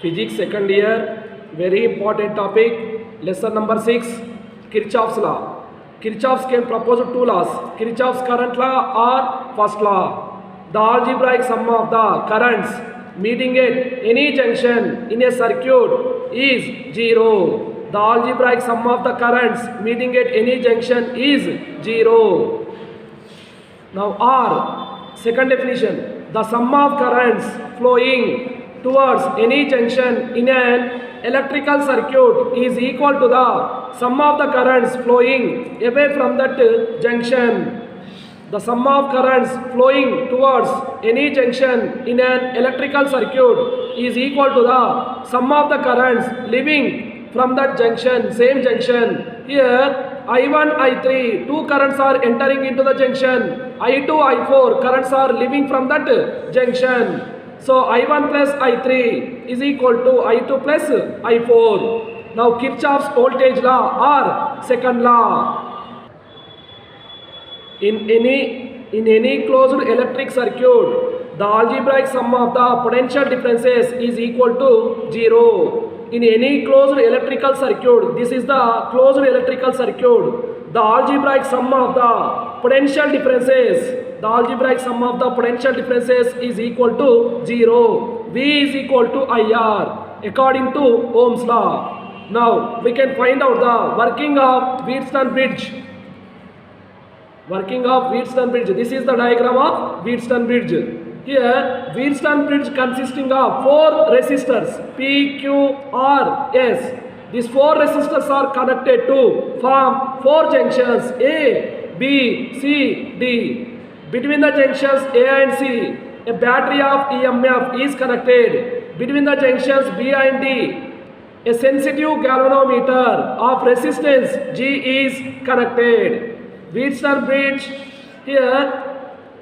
Physics second year, very important topic, lesson number 6, Kirchhoff's law. Kirchhoff's can propose two laws, Kirchhoff's current law or first law. The algebraic sum of the currents meeting at any junction in a circuit is 0. The algebraic sum of the currents meeting at any junction is 0. Now R, second definition, the sum of currents flowing towards any junction in an electrical circuit is equal to the sum of the currents flowing away from that junction. The sum of currents flowing towards any junction in an electrical circuit is equal to the sum of the currents leaving from that junction, same junction. Here I1, I3, two currents are entering into the junction. I2, I4, currents are leaving from that junction. So I1 plus I3 is equal to I2 plus I4. Now Kirchhoff's voltage law or second law. In any closed electric circuit, the algebraic sum of the potential differences is equal to 0. In any closed electrical circuit, this is the closed electrical circuit, the algebraic sum of the potential differences, is equal to 0. V is equal to IR according to Ohm's law. Now we can find out the working of Wheatstone bridge. This is the diagram of Wheatstone bridge. Here Wheatstone bridge consisting of 4 resistors P, Q, R, S. These 4 resistors are connected to form 4 junctions A, B, C, D. Between the junctions A and C, a battery of EMF is connected. Between the junctions B and D, a sensitive galvanometer of resistance G is connected. Wheatstone bridge, here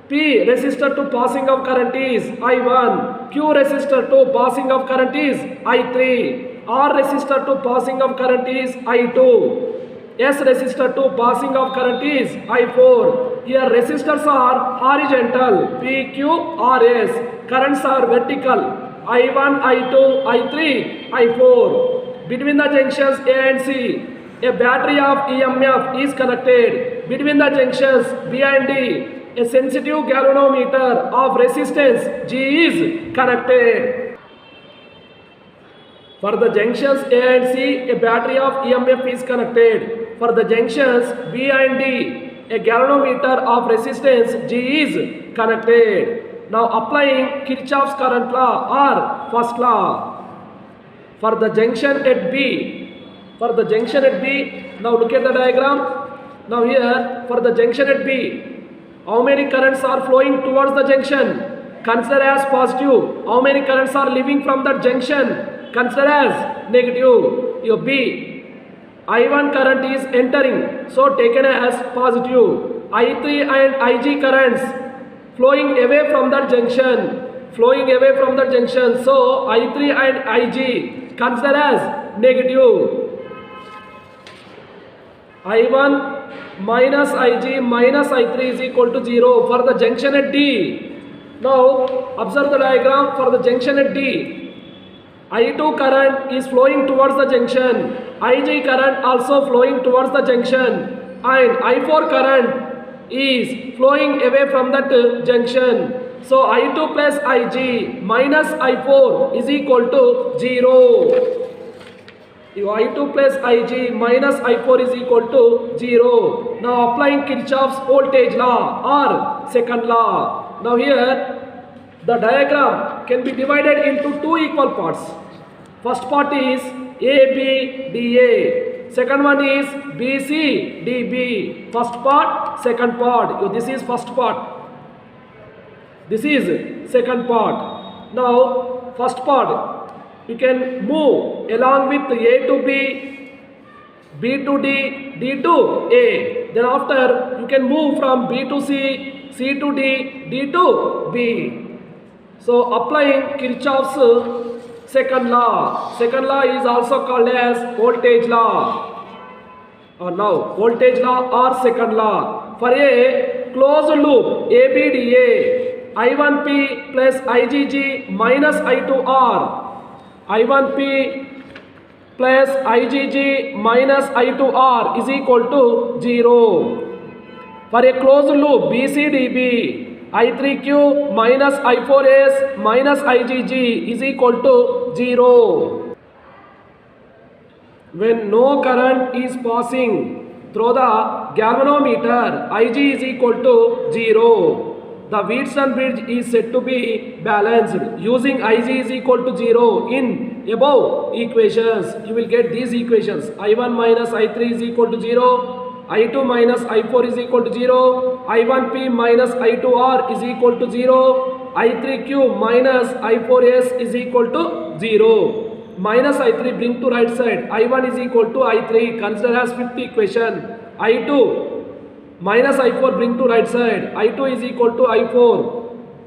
P resistor to passing of current is I1, Q resistor to passing of current is I3, R resistor to passing of current is I2, S resistor to passing of current is I4. Here resistors are horizontal, P, Q, R, S. Currents are vertical, I1, I2, I3, I4. Between the junctions A and C, a battery of EMF is connected. Between the junctions B and D, a sensitive galvanometer of resistance G is connected. For the junctions A and C, a battery of EMF is connected. For the junctions B and D, a galvanometer of resistance G is connected. Now applying Kirchhoff's current law or first law. For the junction at B, now look at the diagram. Now here for the junction at B, how many currents are flowing towards the junction? Consider as positive. How many currents are leaving from that junction? Consider as negative. Your B, I1 current is entering, so taken as positive. I3 and IG currents flowing away from that junction, so I3 and IG consider as negative. I1 minus IG minus I3 is equal to 0 for the junction at D. Now observe the diagram for the junction at D. I2 current is flowing towards the junction, IG current also flowing towards the junction, and I4 current is flowing away from that junction. So I2 plus IG minus I4 is equal to 0. I2 plus Ig minus I4 is equal to 0. Now applying Kirchhoff's voltage law or second law. Now here the diagram can be divided into 2 equal parts. First part is AB, DA. Second one is BC, DB. First part, second part. This is first part. This is second part. Now first part, you can move along with A to B, B to D, D to A. Then after you can move from B to C, C to D, D to B. So applying Kirchhoff's second law. Second law is also called as voltage law. Now voltage law or second law. For a closed loop ABDA, I1P plus IgG minus I2R. I1P plus IgG minus I2R is equal to 0. For a closed loop BCDB, I3Q minus I4S minus IgG is equal to 0. When no current is passing through the galvanometer, Ig is equal to 0. The Wheatstone bridge is said to be balanced using Ig is equal to 0 in above equations. You will get these equations. I1 minus I3 is equal to 0. I2 minus I4 is equal to 0. I1P minus I2R is equal to 0. I3Q minus I4S is equal to 0. Minus I3 bring to right side. I1 is equal to I3. Consider as fifth equation. I2 minus I4 bring to right side. I2 is equal to I4.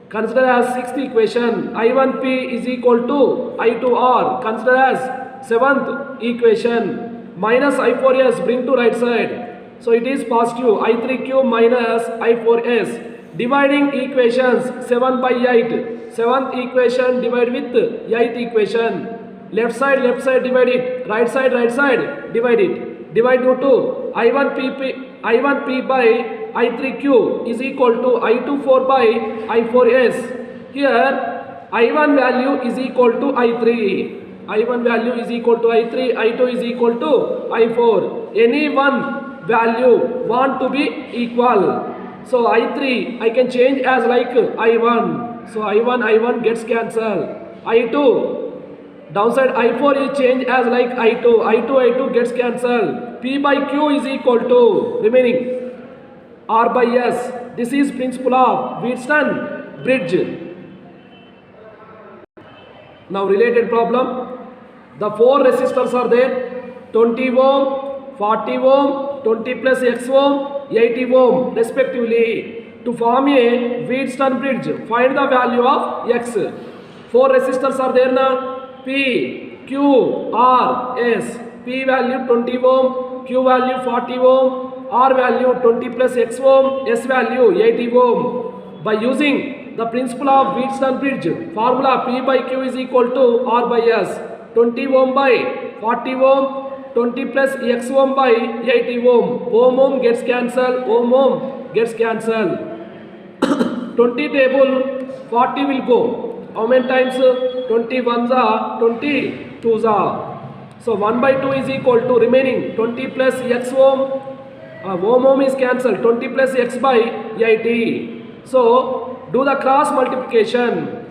Consider as sixth equation. I1P is equal to I2R. Consider as seventh equation. Minus I4S bring to right side. So it is positive. I3Q minus I4S. Dividing equations 7 by 8. Seventh equation divide with 8th equation. Left side divide it. Right side divide it. Divide due to I1P by I3Q is equal to I24 by I4S. Here I1 value is equal to I3. I1 value is equal to I3. I2 is equal to I4. Any one value want to be equal. So I3 I can change as like I1. So I1 gets cancelled. I2 downside I4 is changed as like I2. I2 gets cancelled. P by Q is equal to remaining R by S. This is principle of Wheatstone bridge. Now related problem. The four resistors are there. 20 ohm, 40 ohm, 20 plus X ohm, 80 ohm respectively. To form a Wheatstone bridge, find the value of X. Four resistors are there now. P, Q, R, S. P value 20 ohm, Q value 40 ohm, R value 20 plus X ohm, S value 80 ohm. By using the principle of Wheatstone bridge, formula P by Q is equal to R by S. 20 ohm by 40 ohm, 20 plus X ohm by 80 ohm. Ohm gets cancelled, ohm gets cancelled. 20 table, 40 will go. How many times? 20 ones are 20 twos are. So 1 by 2 is equal to remaining 20 plus X ohm. Ohm is cancelled. 20 plus X by 80. So do the cross multiplication.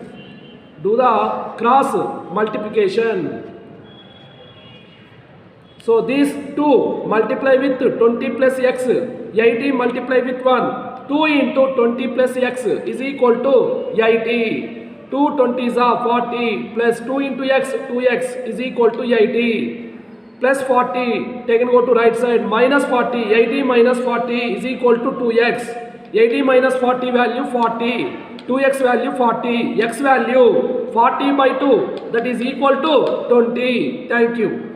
Do the cross multiplication. So these 2 multiply with 20 plus X. 80 multiply with 1. 2 into 20 plus X is equal to 80. 2 20s are 40 plus 2 into X, 2X is equal to 80 plus 40, taken go to right side, minus 40, 80 minus 40 is equal to 2X. 80 minus 40 value 40, 2X value 40, X value 40 by 2, that is equal to 20. Thank you.